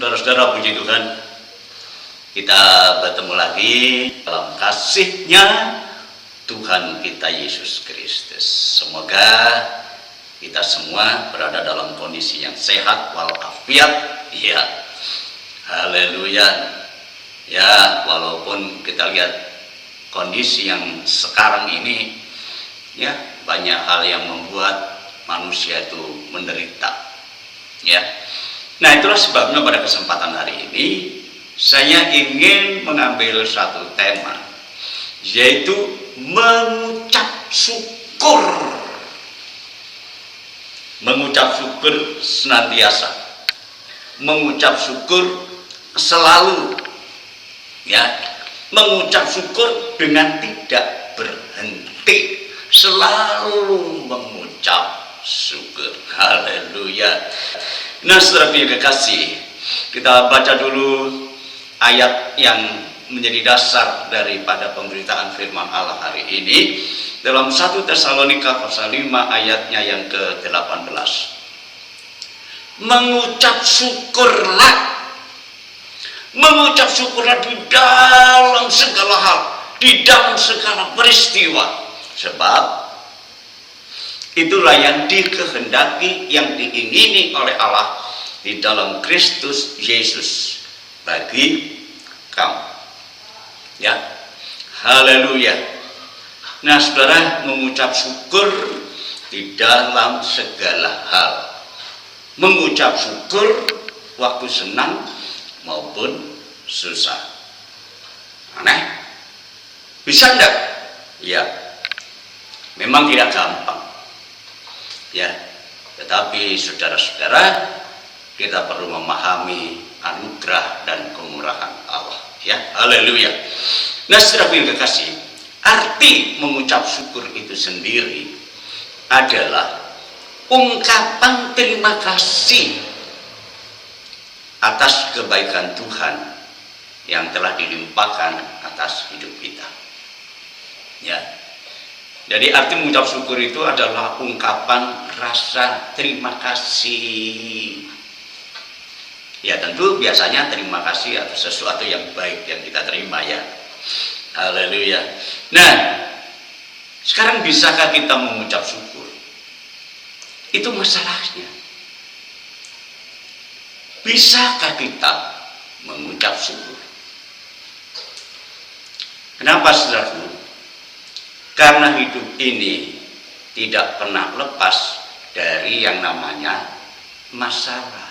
Saudara-saudara, puji Tuhan, kita bertemu lagi dalam kasih-Nya Tuhan kita Yesus Kristus. Semoga kita semua berada dalam kondisi yang sehat walafiat. Ya, haleluya. Ya, walaupun kita lihat kondisi yang sekarang ini, ya, banyak hal yang membuat manusia itu menderita. Ya, nah itulah sebabnya pada kesempatan hari ini saya ingin mengambil satu tema, yaitu mengucap syukur. Mengucap syukur senantiasa, mengucap syukur selalu, ya, mengucap syukur dengan tidak berhenti, selalu mengucap syukur. Haleluya. Nah, saudara yang kekasih, kita baca dulu ayat yang menjadi dasar daripada pemberitaan firman Allah hari ini dalam 1 Tesalonika pasal 5 ayatnya yang ke-18. Mengucap syukurlah. Mengucap syukurlah di dalam segala hal, di dalam segala peristiwa. Sebab itulah yang dikehendaki, yang diingini oleh Allah di dalam Kristus Yesus bagi kamu. Ya, haleluya. Nah, saudara, mengucap syukur di dalam segala hal. Mengucap syukur waktu senang maupun susah. Aneh? Bisa enggak? Ya, memang tidak gampang. Ya, tetapi saudara-saudara, kita perlu memahami anugerah dan kemurahan Allah. Ya, haleluya. Nah, saudara yang kekasih, arti mengucap syukur itu sendiri adalah ungkapan terima kasih atas kebaikan Tuhan yang telah dilimpahkan atas hidup kita. Ya. Jadi arti mengucap syukur itu adalah ungkapan rasa terima kasih. Ya, tentu biasanya terima kasih atas sesuatu yang baik yang kita terima, ya. Haleluya. Nah, sekarang bisakah kita mengucap syukur? Itu masalahnya. Bisakah kita mengucap syukur? Kenapa, saudaraku? Karena hidup ini tidak pernah lepas dari yang namanya masalah.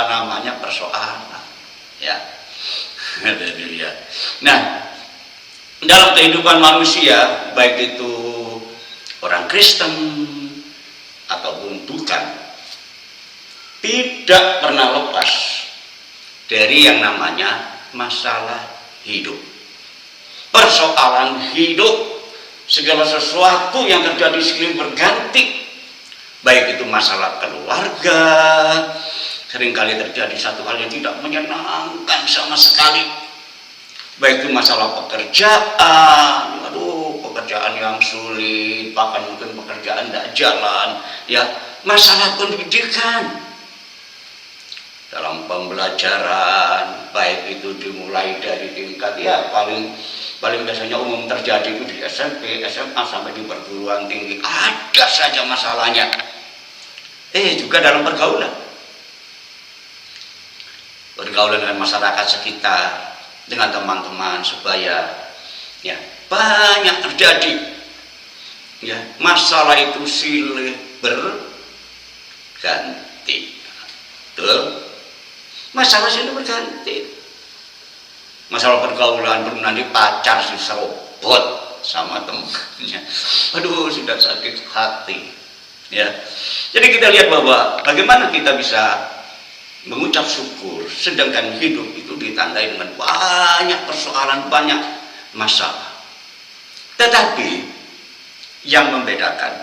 Namanya persoalan. Ya. Haleluya. Nah, dalam kehidupan manusia, baik itu orang Kristen ataupun bukan, tidak pernah lepas dari yang namanya masalah hidup. Persoalan hidup, segala sesuatu yang terjadi silih berganti, baik itu masalah keluarga, seringkali terjadi satu hal yang tidak menyenangkan sama sekali, baik itu masalah pekerjaan, pekerjaan yang sulit, bahkan mungkin pekerjaan tidak jalan, ya, masalah pendidikan, dalam pembelajaran, baik itu dimulai dari tingkat, ya, paling biasanya umum terjadi itu di SMP, SMA sampai di perguruan tinggi, ada saja masalahnya. Juga dalam pergaulan dengan masyarakat sekitar, dengan teman-teman sebaya, ya, banyak terjadi, ya, masalah itu silih berganti. Betul? Masalah silih berganti. Masalah pergaulan, belum nanti pacar si serobot sama temannya, aduh, sudah sakit hati. Ya, jadi kita lihat bahwa bagaimana kita bisa mengucap syukur sedangkan hidup itu ditandai dengan banyak persoalan, banyak masalah. Tetapi yang membedakan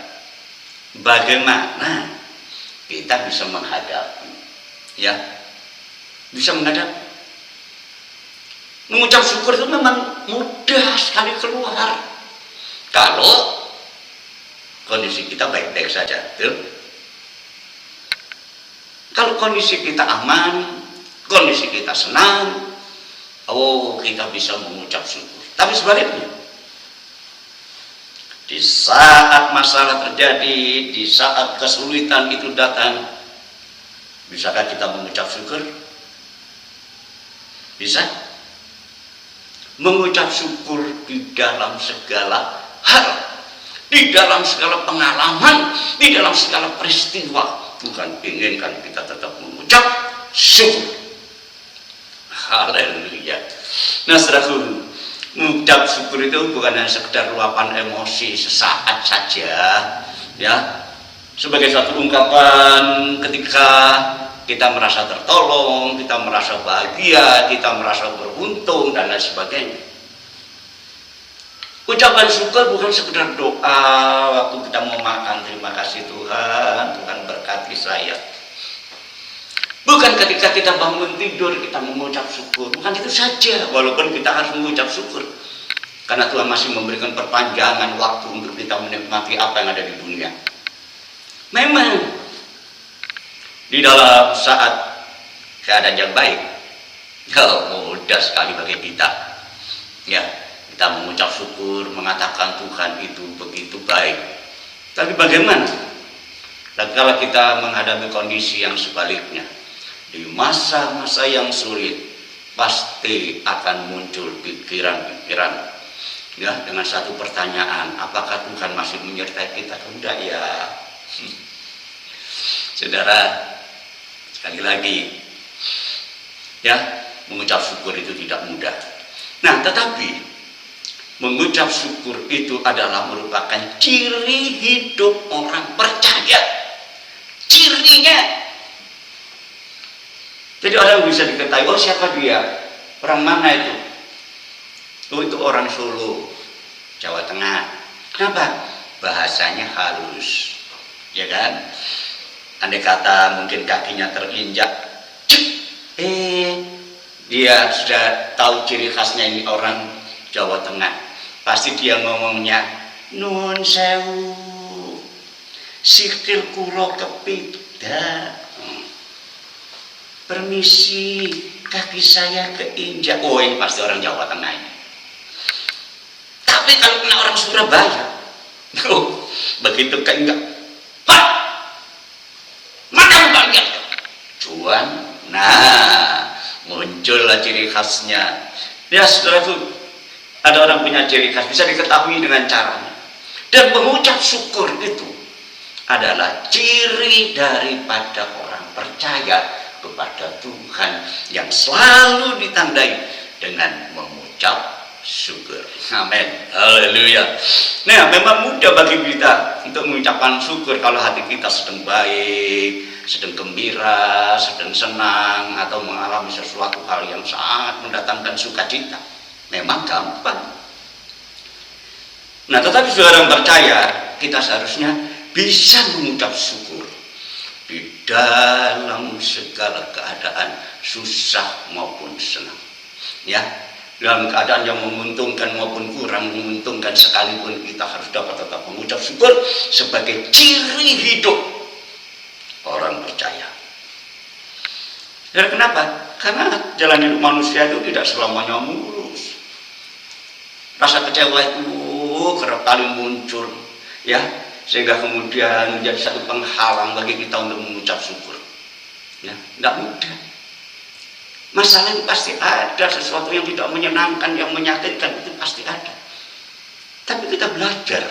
bagaimana kita bisa menghadapi, ya, bisa menghadapi. Mengucap syukur itu memang mudah sekali keluar kalau kondisi kita baik-baik saja, betul? Kalau kondisi kita aman, kondisi kita senang, kita bisa mengucap syukur. Tapi sebaliknya, di saat masalah terjadi, di saat kesulitan itu datang, bisakah kita mengucap syukur? Bisa? Mengucap syukur di dalam segala hal, di dalam segala pengalaman, di dalam segala peristiwa. Tuhan inginkan kita tetap mengucap syukur. Haleluya. Nah, saudaraku, mengucap syukur itu bukan hanya sekedar luapan emosi sesaat saja, ya, sebagai satu ungkapan ketika kita merasa tertolong, kita merasa bahagia, kita merasa beruntung, dan lain sebagainya. Ucapan syukur bukan sekedar doa waktu kita mau makan, terima kasih Tuhan, Tuhan berkati saya. Bukan ketika kita bangun tidur kita mengucap syukur, bukan itu saja, walaupun kita harus mengucap syukur karena Tuhan masih memberikan perpanjangan waktu untuk kita menikmati apa yang ada di dunia. Memang di dalam saat keadaan yang baik, mudah sekali bagi kita, ya, kita mengucap syukur, mengatakan Tuhan itu begitu baik. Tapi bagaimana kalau kita menghadapi kondisi yang sebaliknya? Di masa-masa yang sulit pasti akan muncul pikiran-pikiran, ya, dengan satu pertanyaan, apakah Tuhan masih menyertai kita? Tidak, ya. Saudara, sekali lagi, ya, mengucap syukur itu tidak mudah. Nah, tetapi mengucap syukur itu adalah merupakan ciri hidup orang percaya. Cirinya. Jadi orang bisa diketahui, siapa dia? Orang mana itu? Itu orang Solo, Jawa Tengah. Kenapa? Bahasanya halus, ya kan? Andai kata mungkin kakinya terinjak, dia sudah tahu ciri khasnya ini orang Jawa Tengah. Pasti dia ngomongnya, nun sewu, sikil kulo kepida. Permisi, kaki saya keinjak. Ini pasti orang Jawa Tengah ini. Tapi kalau kena orang Surabaya, begitu keinjak, makan banyak, cuan. Nah, muncullah ciri khasnya. Ya, saudaraku, ada orang punya ciri khas, bisa diketahui dengan caranya. Dan mengucap syukur itu adalah ciri daripada orang percaya kepada Tuhan yang selalu ditandai dengan mengucap syukur. Amin. Haleluya. Nah, memang mudah bagi kita untuk mengucapkan syukur kalau hati kita sedang baik, sedang gembira, sedang senang, atau mengalami sesuatu hal yang sangat mendatangkan sukacita. Memang gampang. Nah, tetapi saudara yang percaya, kita seharusnya bisa mengucap syukur di dalam segala keadaan, susah maupun senang, ya, dalam keadaan yang menguntungkan maupun kurang menguntungkan sekalipun, kita harus dapat tetap mengucap syukur sebagai ciri hidup orang percaya. Dan kenapa? Karena jalan hidup manusia itu tidak selamanya mulus. Rasa kecewa itu kerap kali muncul, ya, sehingga kemudian menjadi satu penghalang bagi kita untuk mengucap syukur. Ya, tidak mudah. Masalah itu pasti ada, sesuatu yang tidak menyenangkan, yang menyakitkan itu pasti ada. Tapi kita belajar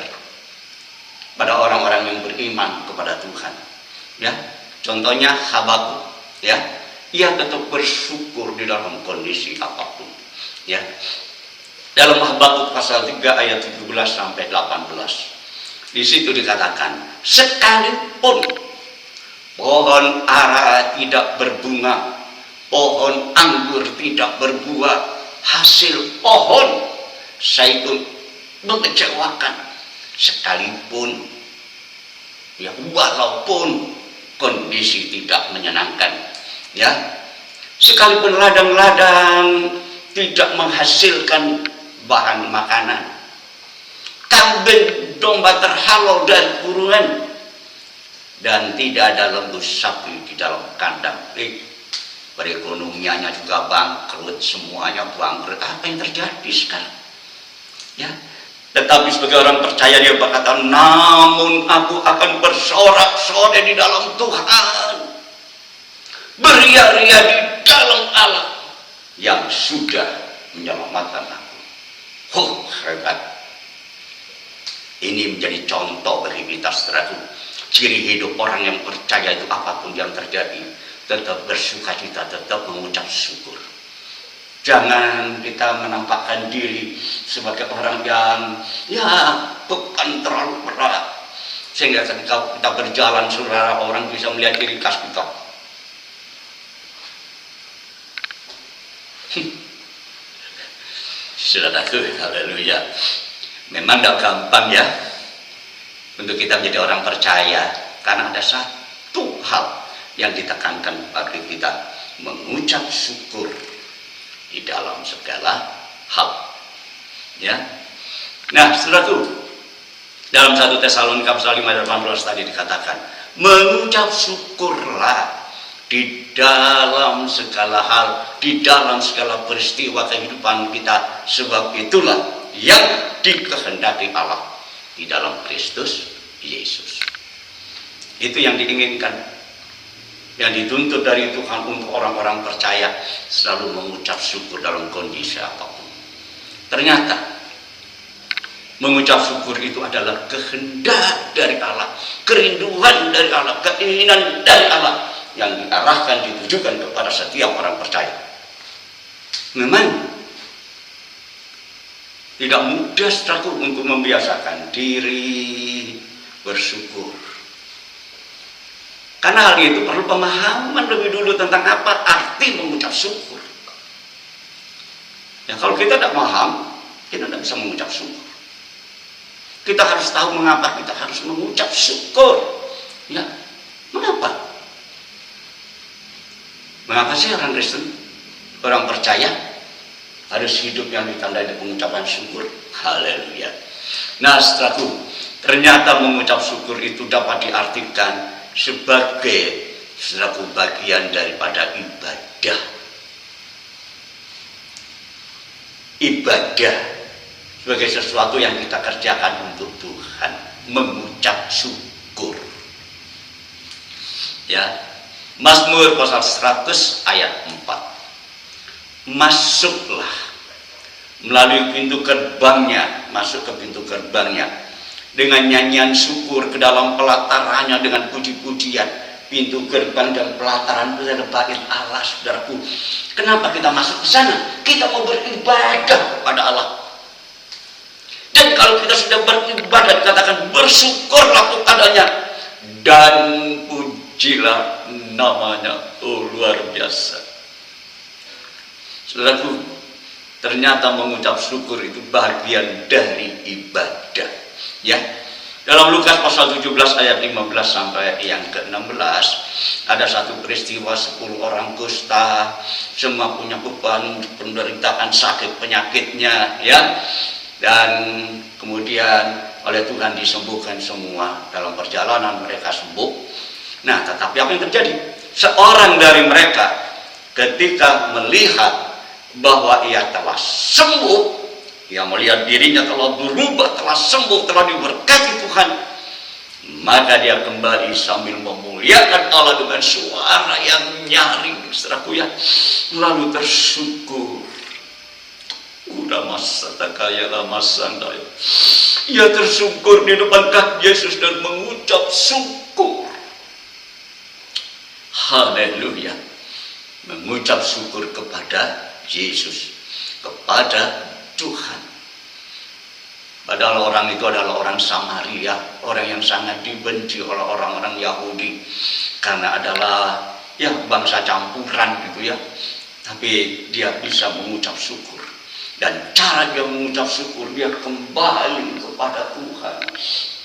pada orang-orang yang beriman kepada Tuhan. Ya, contohnya Habakuk, ya, ia tetap bersyukur di dalam kondisi apapun. Ya, dalam Habakuk pasal 3 ayat 17 sampai 18. Di situ dikatakan, sekalipun pohon ara tidak berbunga, pohon anggur tidak berbuah, hasil pohon zaitun mengecewakan, sekalipun, ya, walaupun kondisi tidak menyenangkan, ya, sekalipun ladang-ladang tidak menghasilkan bahan makanan, kambing domba terhalau dari kurungan, dan tidak ada lembu sapi di dalam kandang. Perekonomiannya juga bangkrut, semuanya bangkrut. Apa yang terjadi sekarang? Ya, tetapi sebagai orang percaya dia berkata, namun aku akan bersorak-sorai di dalam Tuhan, beria-ria di dalam Allah yang sudah menyelamatkan aku. Hebat. Ini menjadi contoh bagi kita, saudaraku. Ciri hidup orang yang percaya itu apapun yang terjadi, tetap bersuka cita, tetap mengucap syukur. Jangan kita menampakkan diri sebagai orang yang beban terlalu berat, sehingga ketika kita berjalan saudara, orang bisa melihat ciri khas kita. Saudaraku, haleluya. Memang tidak gampang ya untuk kita menjadi orang percaya, karena ada satu hal yang ditekankan bagi kita, mengucap syukur di dalam segala hal. Ya. Nah, saudaraku, dalam 1 Tesalonika pasal 5 ayat 18 tadi dikatakan, mengucap syukurlah di dalam segala hal, di dalam segala peristiwa kehidupan kita, sebab itulah yang dikehendaki Allah di dalam Kristus Yesus. Itu yang diinginkan, yang dituntut dari Tuhan untuk orang-orang percaya, selalu mengucap syukur dalam kondisi apapun. Ternyata mengucap syukur itu adalah kehendak dari Allah, kerinduan dari Allah, keinginan dari Allah yang diarahkan, ditujukan kepada setiap orang percaya. Memang tidak mudah, saudaraku, untuk membiasakan diri bersyukur. Karena hal itu perlu pemahaman lebih dulu tentang apa arti mengucap syukur. Ya, kalau kita tidak paham, kita tidak bisa mengucap syukur. Kita harus tahu mengapa kita harus mengucap syukur. Ya, mengapa? Mengapa sih orang Kristen, orang percaya, harus hidup yang ditandai dengan pengucapan syukur? Haleluya. Nah, saudaraku, ternyata mengucap syukur itu dapat diartikan sebagai, saudaraku, bagian daripada ibadah. Ibadah sebagai sesuatu yang kita kerjakan untuk Tuhan, mengucap syukur. Ya, Mazmur pasal 100 ayat 4. Masuklah melalui pintu gerbangnya, masuk ke pintu gerbangnya dengan nyanyian syukur, ke dalam pelatarannya dengan puji-pujian. Pintu gerbang dan pelataran itu adalah bait Allah, saudaraku. Kenapa kita masuk ke sana? Kita mau beribadah kepada Allah. Dan kalau kita sudah beribadah, dikatakan bersyukurlah kepadanya dan pujilah namanya. Oh, luar biasa. Saudaraku, ternyata mengucap syukur itu bagian dari ibadah. Ya, dalam Lukas pasal 17 ayat 15 sampai yang ke-16 ada satu peristiwa 10 orang kusta, semua punya beban, penderitaan, sakit penyakitnya, ya, dan kemudian oleh Tuhan disembuhkan semua. Dalam perjalanan mereka sembuh. Nah, tetapi apa yang terjadi? Seorang dari mereka ketika melihat bahwa ia telah sembuh, ia melihat dirinya telah berubah, telah sembuh, telah diberkati Tuhan, maka dia kembali sambil memuliakan Allah dengan suara yang nyaring, saudaraku, ya, lalu tersyukur. Udah masa tak kaya lama sandai. Ia tersyukur di depan kaki Yesus dan mengucap syukur. Haleluya. Mengucap syukur kepada Yesus, kepada Tuhan. Padahal orang itu adalah orang Samaria, orang yang sangat dibenci oleh orang-orang Yahudi, karena adalah bangsa campuran gitu ya. Tapi dia bisa mengucap syukur, dan cara dia mengucap syukur, dia kembali kepada Tuhan,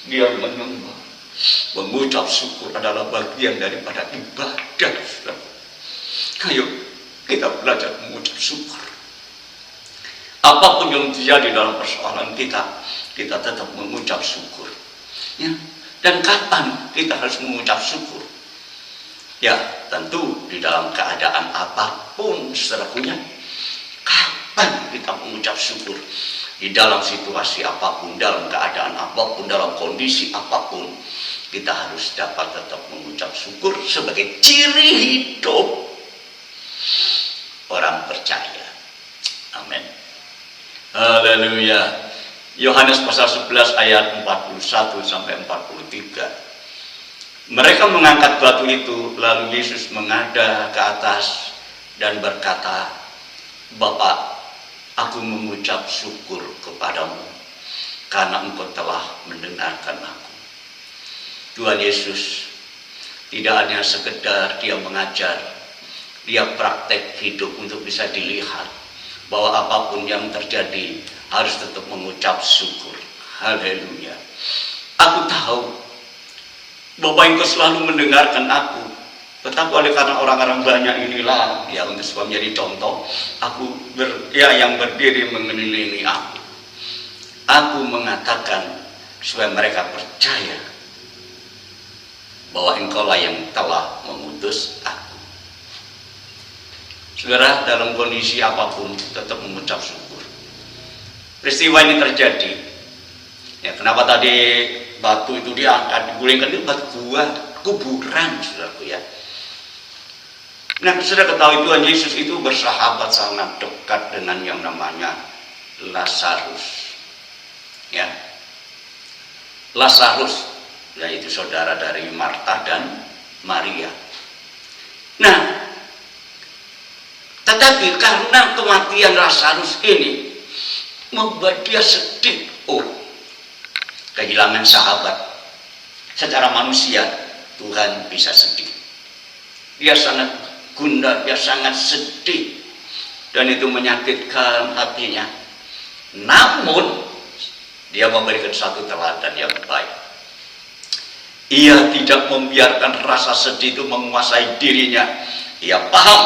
dia menyembah. Mengucap syukur adalah bagian daripada ibadah. Ayo kita belajar mengucap syukur. Apapun yang terjadi dalam persoalan kita, kita tetap mengucap syukur. Ya, Dan kapan kita harus mengucap syukur? Ya, tentu di dalam keadaan apapun, saudarakunya. Kapan kita mengucap syukur? Di dalam situasi apapun, dalam keadaan apapun, dalam kondisi apapun, kita harus dapat tetap mengucap syukur sebagai ciri hidup orang percaya. Amin. Haleluya. Yohanes pasal 11 ayat 41 sampai 43. Mereka mengangkat batu itu, lalu Yesus menghadap ke atas dan berkata, Bapa, aku mengucap syukur kepadamu karena engkau telah mendengarkan aku. Tuhan Yesus tidak hanya sekedar dia mengajar, dia praktek hidup untuk bisa dilihat bahwa apapun yang terjadi harus tetap mengucap syukur. Haleluya. Aku tahu bahwa engkau selalu mendengarkan aku. Tetapi oleh karena orang-orang banyak inilah ya, untuk supaya menjadi contoh, yang berdiri mengelilingi aku. Aku mengatakan supaya mereka percaya bahwa engkaulah yang telah mengutus aku. Saudara, dalam kondisi apapun tetap mengucap syukur. Peristiwa ini terjadi. Ya, kenapa tadi batu itu diangkat, digulingkan, itu batu kuburan, saudaraku ya. Nah, sudah ketahui Tuhan Yesus itu bersahabat sangat dekat dengan yang namanya Lazarus. Ya, Lazarus, yaitu saudara dari Marta dan Maria. Nah, tetapi karena kematian Lazarus ini membuat dia sedih. Kehilangan sahabat. Secara manusia Tuhan bisa sedih. Dia sangat gundah, dia sangat sedih, dan itu menyakitkan hatinya. Namun dia memberikan satu teladan yang baik. Ia tidak membiarkan rasa sedih itu menguasai dirinya. Ia paham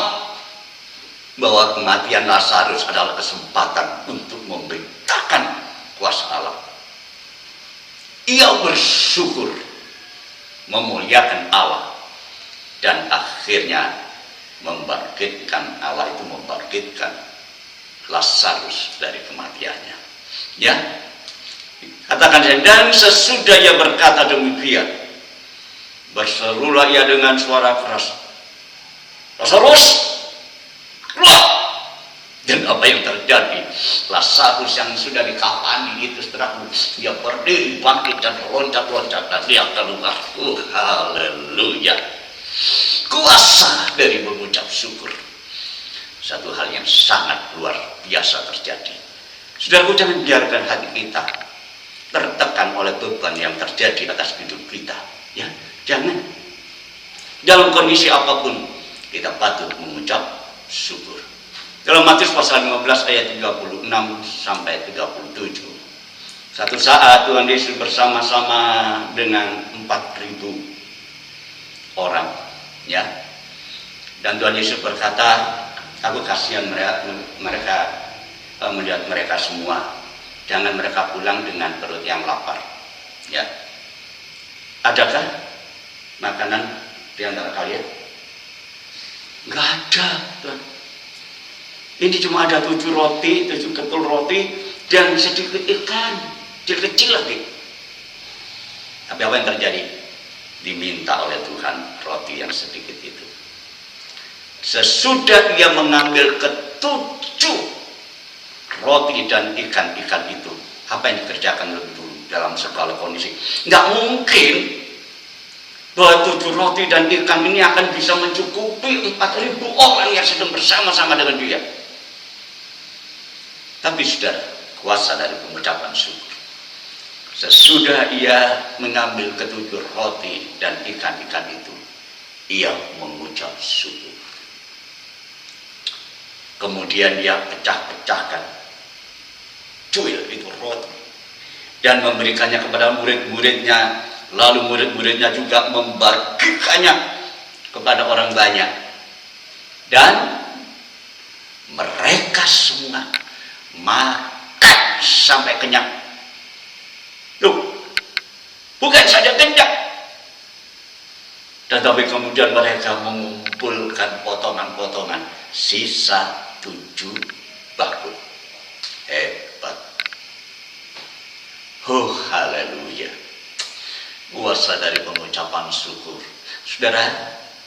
bahwa kematian Lazarus adalah kesempatan untuk memberitakan kuasa Allah. Ia bersyukur, memuliakan Allah, dan akhirnya Allah itu membangkitkan Lazarus dari kematiannya. Ya, katakan saya, dan sesudah ia berkata demikian, berserulah ia dengan suara keras, Lazarus, keluar. Dan apa yang terjadi? Lazarus yang sudah dikafani itu, setelah dia berdiri, bangkit dan loncat-loncat, dan dia keluar. Haleluya. Kuasa dari mengucap syukur, satu hal yang sangat luar biasa terjadi. Saudaraku, jangan biarkan hati kita tertekan oleh beban yang terjadi atas hidup kita. Ya, jangan. Dalam kondisi apapun kita patut mengucap syukur. Dalam Matius pasal 15 ayat 36 sampai 37. Satu saat Tuhan Yesus bersama-sama dengan 4.000 orang, ya. Dan Tuhan Yesus berkata, aku kasihan mereka melihat mereka semua. Jangan mereka pulang dengan perut yang lapar. Ya. Adakah makanan di antara kalian? Enggak ada, Tuhan. Ini cuma ada 7 roti, 7 ketul roti, dan sedikit ikan, kecil lagi. Tapi apa yang terjadi? Diminta oleh Tuhan roti yang sedikit itu. Sesudah ia mengambil ke-7 roti dan ikan-ikan itu, apa yang dikerjakan lebih dulu dalam segala kondisi? Nggak mungkin bahwa 7 roti dan ikan ini akan bisa mencukupi 4.000 orang yang sedang bersama-sama dengan dia. Tapi sudah kuasa dari pengucapan syukur. Sesudah ia mengambil ke-7 roti dan ikan-ikan itu, ia mengucap syukur. Kemudian ia pecah-pecahkan cuil itu roti dan memberikannya kepada murid-muridnya. Lalu murid-muridnya juga membagikannya kepada orang banyak. Dan mereka semua makan sampai kenyang. Loh, Bukan saja kenyang, tetapi kemudian mereka mengumpulkan potongan-potongan sisa 7 bakul. Hebat. Oh, haleluya. Kuasa dari pengucapan syukur. Saudara,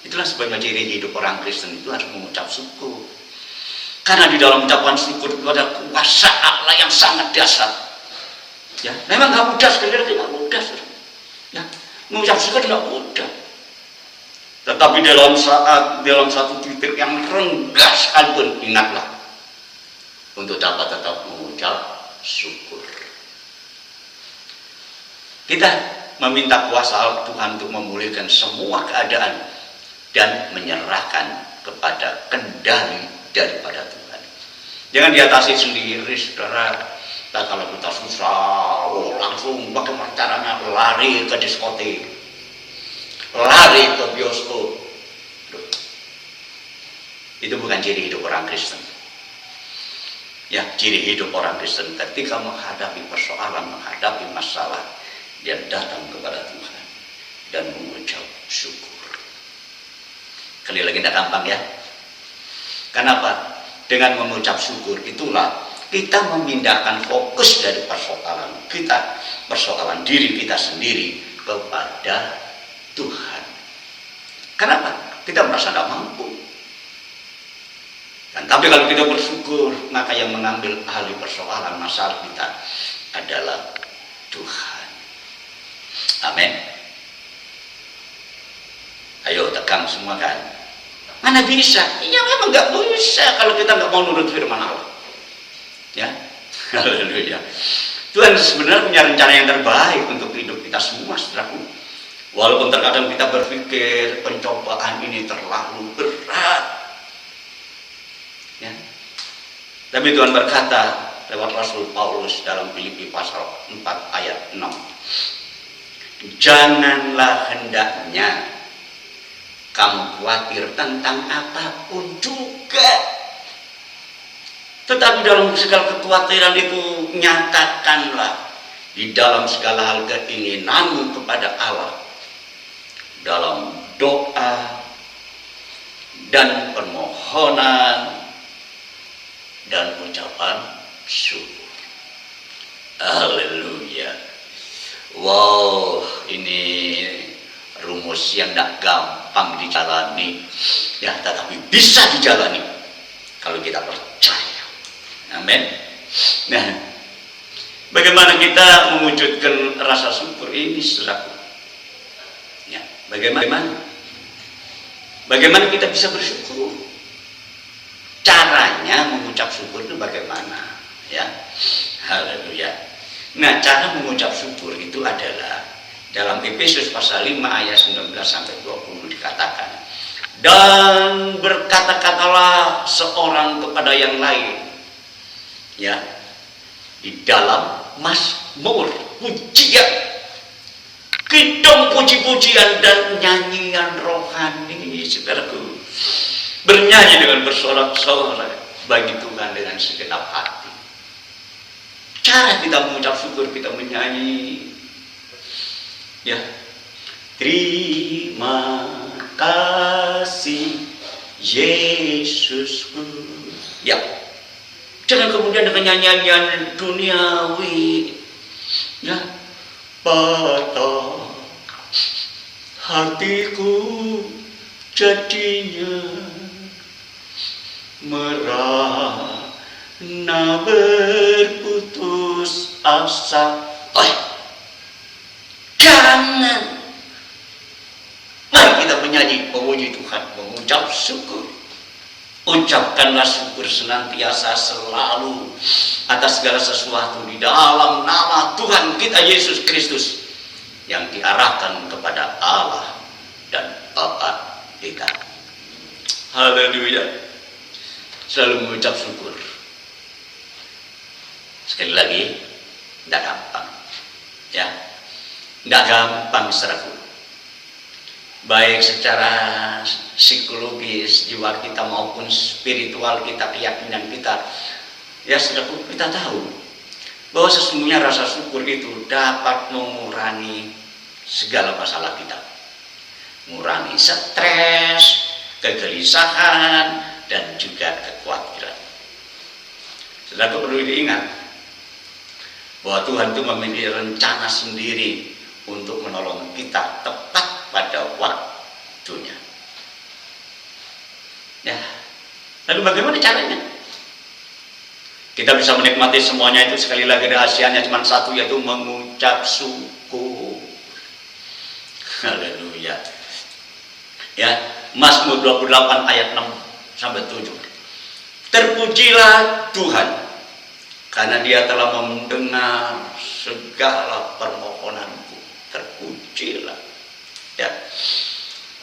itulah sebabnya ciri hidup orang Kristen itu harus mengucap syukur. Karena di dalam ucapan syukur itu ada kuasa Allah yang sangat dahsyat. Ya, memang nggak mudah, sekali lagi nggak mudah. Ya, mengucap syukur nggak mudah. Tetapi dalam satu titik yang rendah sekalipun, ingatlah untuk dapat tetap mengucap syukur. Kita meminta kuasa Tuhan untuk memulihkan semua keadaan dan menyerahkan kepada kendali daripada Tuhan. Jangan diatasi sendiri, saudara. Dan kalau kita susah, langsung bagaimana caranya lari ke diskotik, lari ke bioskop. Itu bukan ciri hidup orang Kristen. Ya, ciri hidup orang Kristen ketika menghadapi persoalan, menghadapi masalah, dia datang kepada Tuhan dan mengucap syukur. Kali lagi tidak gampang ya. Kenapa? Dengan mengucap syukur itulah kita memindahkan fokus dari persoalan diri kita sendiri kepada Tuhan. Kenapa? Kita merasa tidak mampu. Dan tapi kalau kita bersyukur, maka yang mengambil alih persoalan masalah kita adalah Tuhan. Amin. Ayo tegang semua kan. Mana bisa? Iya memang nggak bisa kalau kita nggak mau nurut firman Allah. Ya, haleluya. Tuhan sebenarnya punya rencana yang terbaik untuk hidup kita semua, saudaraku. Walaupun terkadang kita berpikir pencobaan ini terlalu berat, ya. Tapi Tuhan berkata lewat Rasul Paulus dalam Filipi pasal 4 ayat 6. Janganlah hendaknya kamu khawatir tentang apapun juga. Tetapi dalam segala kekhawatiran itu nyatakanlah di dalam segala hal keinginanmu kepada Allah dalam doa dan permohonan dan ucapan syukur. Haleluya. Wow, ini rumus yang tidak gampang dijalani, ya, tetapi bisa dijalani kalau kita percaya. Amin. Nah, bagaimana kita mewujudkan rasa syukur ini, saudaraku? Ya, bagaimana kita bisa bersyukur? Caranya mengucap syukur itu bagaimana? Ya, haleluya. Nah, cara mengucap syukur itu adalah dalam Efesus pasal 5 ayat 19 sampai 20 dikatakan, dan berkata-katalah seorang kepada yang lain, ya, di dalam mazmur, pujian, kidung puji-pujian dan nyanyian rohani, saudaraku. Bernyanyi dengan bersorak-sorai bagi Tuhan dengan segenap hati. Cara kita mengucap syukur, kita menyanyi, ya, terima kasih Yesusku. Ya, jangan kemudian dengan nyanyian duniawi, ya, patah hatiku jadinya merana berputus asa. Jangan. Mari kita menyanyi, memuji Tuhan, mengucap syukur. Ucapkanlah syukur senantiasa selalu atas segala sesuatu di dalam nama Tuhan kita Yesus Kristus yang diarahkan kepada Allah dan Bapa kita. Haleluya. Selalu mengucap syukur. Sekali lagi, tidak gampang, ya, tidak gampang, saudaraku. Baik secara psikologis jiwa kita maupun spiritual kita, keyakinan kita, ya, saudaraku, kita tahu bahwa sesungguhnya rasa syukur itu dapat mengurangi segala masalah kita, mengurangi stres, kegelisahan, dan juga kekhawatiran. Saudara perlu diingat bahwa Tuhan itu memiliki rencana sendiri untuk menolong kita tepat pada waktunya. Ya, lalu bagaimana caranya? Kita bisa menikmati semuanya itu, sekali lagi rahasianya cuma satu, yaitu mengucap syukur. Haleluya. Ya, Mazmur 28 ayat 6 sampai 7. Terpujilah Tuhan karena Dia telah mendengar segala permohonanku. Terpujilah. Ya.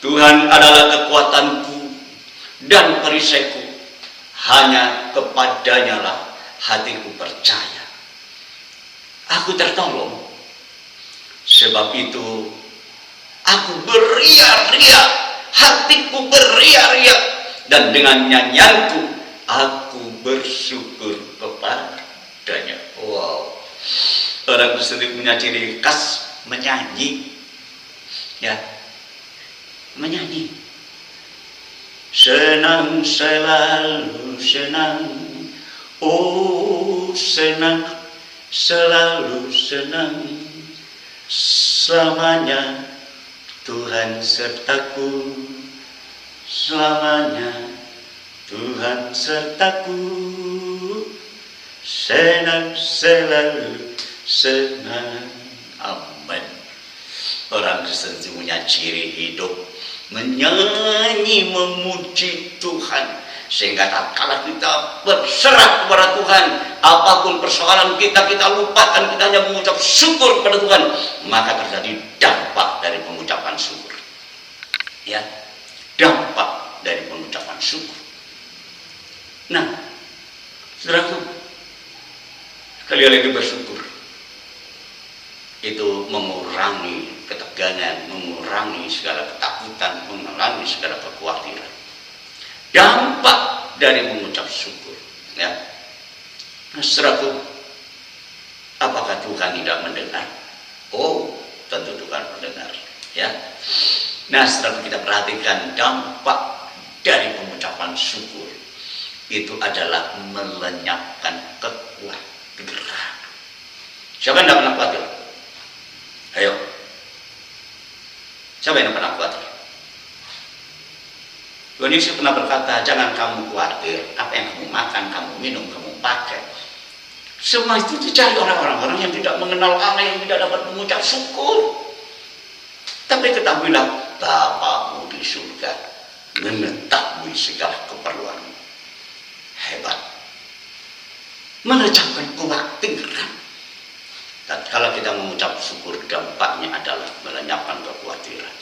Tuhan adalah kekuatanku dan perisaiku. Hanya kepadanya lah hatiku percaya. Aku tertolong. Sebab itu aku beria-ria, hatiku beria-ria, dan dengan nyanyianku aku bersyukur kepadanya. Wow, orang Kristen punya ciri khas menyanyi, ya, menyanyi. Senang, selalu senang, oh senang, selalu senang, selamanya Tuhan sertaku, selamanya Tuhan sertaku, senang, selalu senang. Amin. Orang Kristen punya ciri hidup menyanyi, memuji Tuhan, sehingga tatkala kita berserah kepada Tuhan, apapun persoalan kita, kita lupakan, kita hanya mengucap syukur kepada Tuhan, maka terjadi dampak dari pengucapan syukur. Ya, dampak dari pengucapan syukur. Nah, saudaraku, sekali lagi bersyukur itu mengurangi ketegangan, mengurangi segala ketakutan, mengurangi segala kekhawatiran. Dampak dari mengucap syukur, ya. Nah, saudaraku, apakah Tuhan tidak mendengar? Oh, tentu Tuhan mendengar, ya. Nah, saudaraku, kita perhatikan dampak dari pengucapan syukur itu adalah melenyapkan kekhawatiran. Siapa yang tidak pernah khawatir? Ayo, siapa yang pernah khawatir? Tuhan Yesus pernah berkata, jangan kamu khawatir apa yang kamu makan, kamu minum, kamu pakai. Semua itu dicari orang-orang yang tidak mengenal Allah, yang tidak dapat mengucap syukur. Tapi ketahuilah, Bapamu di surga mengetahui segala keperluanmu. Hebat. Menecapkan kekhawatiran. Dan kalau kita mengucap syukur, dampaknya adalah melenyapkan kekhawatiran.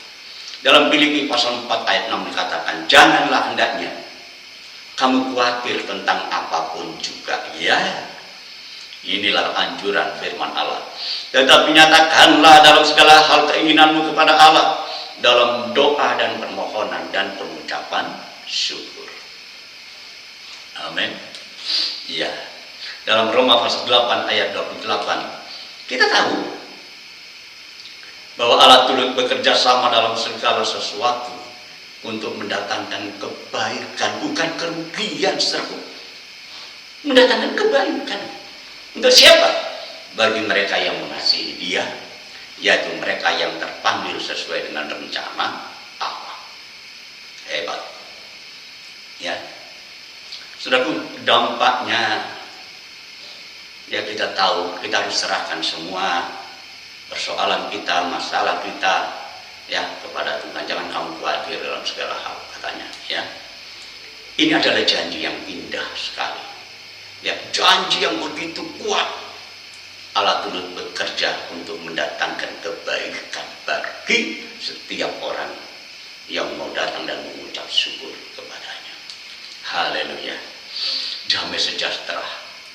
Dalam Filipi pasal 4 ayat 6 dikatakan, janganlah hendaknya kamu khawatir tentang apapun juga. Ya, inilah anjuran firman Allah. Tetapi nyatakanlah dalam segala hal keinginanmu kepada Allah, dalam doa dan permohonan dan pengucapan syukur. Amin. Ya. Dalam Roma pasal 8 ayat 28 kita tahu bahwa Allah turut bekerja sama dalam segala sesuatu untuk mendatangkan kebaikan, bukan kerugian, saudara. Mendatangkan kebaikan. Untuk siapa? Bagi mereka yang mengasihi Dia, yaitu mereka yang terpanggil sesuai dengan rencana Allah. Hebat. Ya. Saudaraku, dampaknya ya kita tahu, kita harus serahkan semua persoalan kita, masalah kita, ya, kepada Tuhan. Jangan kamu khawatir dalam segala hal, katanya, ya. Ini adalah janji yang indah sekali, ya, janji yang begitu kuat. Allah turut bekerja untuk mendatangkan kebaikan bagi setiap orang yang mau datang dan mengucap syukur kepadanya. Haleluya. Damai sejahtera,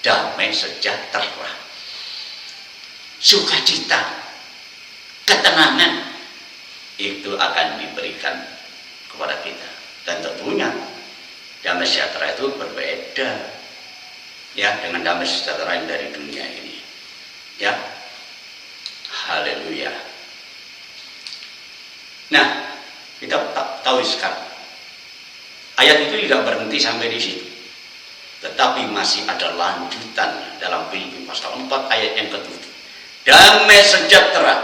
damai sejahtera, sukacita, ketenangan itu akan diberikan kepada kita. Dan tentunya damai sejahtera itu berbeda, ya, dengan damai sejahtera yang dari dunia ini, ya. Haleluya. Nah, kita tahu sekarang ayat itu tidak berhenti sampai di situ, tetapi masih ada lanjutan dalam Filipi pasal 4 ayat yang ke-7. Damai sejahtera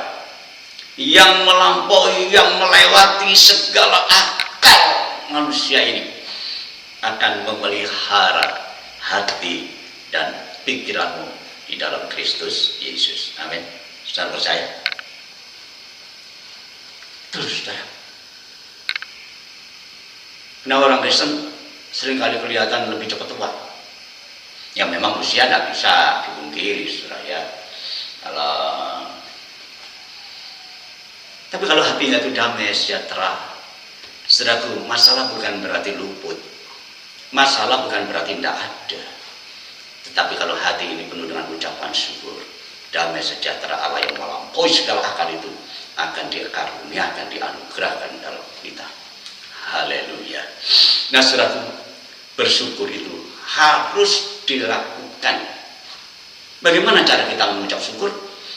yang melampaui, yang melewati segala akal manusia ini akan memelihara hati dan pikiranmu di dalam Kristus Yesus. Amin. Saudara percaya? Terus saudara. Nah, orang Kristen seringkali kelihatan lebih cepat tua. Ya memang usia tidak bisa dipungkiri, saudara ya. Tapi kalau hatinya itu damai sejahtera, saudaraku, masalah bukan berarti luput. Masalah bukan berarti tidak ada. Tetapi kalau hati ini penuh dengan ucapan syukur, damai sejahtera Allah yang melampaui segala akal itu akan dikaruniakan, dianugerahkan dalam kita. Haleluya. Nah, saudaraku, bersyukur itu harus dilakukan. Bagaimana cara kita mengucap syukur?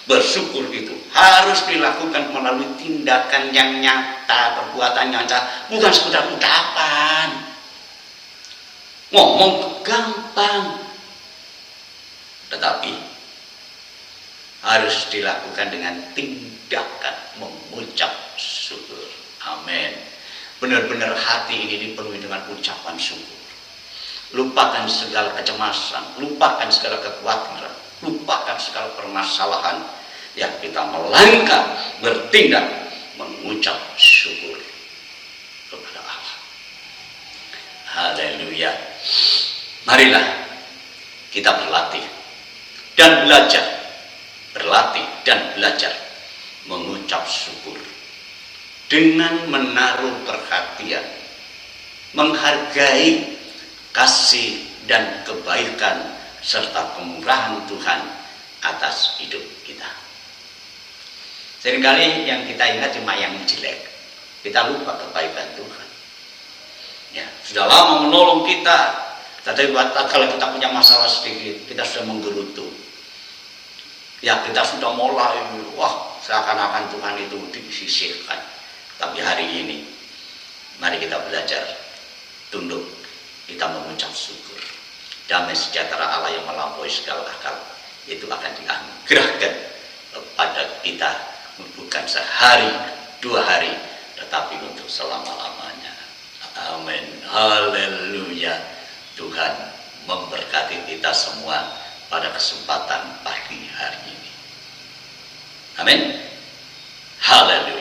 Bersyukur itu harus dilakukan melalui tindakan yang nyata, perbuatan yang nyata, bukan sekedar ucapan. Ngomong gampang, tetapi harus dilakukan dengan tindakan mengucap syukur. Amin. Benar-benar hati ini dipenuhi dengan ucapan syukur. Lupakan segala kecemasan, lupakan segala kekhawatiran, lupakan segala permasalahan, yang kita melangkah, bertindak, mengucap syukur kepada Allah. Haleluya. Marilah kita berlatih dan belajar mengucap syukur dengan menaruh perhatian, menghargai kasih dan kebaikan serta kemurahan Tuhan atas hidup kita. Seringkali yang kita ingat cuma yang jelek, kita lupa kebaikan Tuhan. Ya, sudah lama menolong kita, tapi kalau kita punya masalah sedikit, kita sudah menggerutu. Ya, kita sudah mulai, wah, seakan-akan Tuhan itu disisihkan. Tapi hari ini, mari kita belajar tunduk, kita mengucap syukur. Damai sejahtera Allah yang melampaui segala akal itu akan dianugerahkan kepada kita, bukan sehari, 2 hari, tetapi untuk selama-lamanya. Amin. Haleluya. Tuhan memberkati kita semua pada kesempatan pagi hari ini. Amin. Haleluya.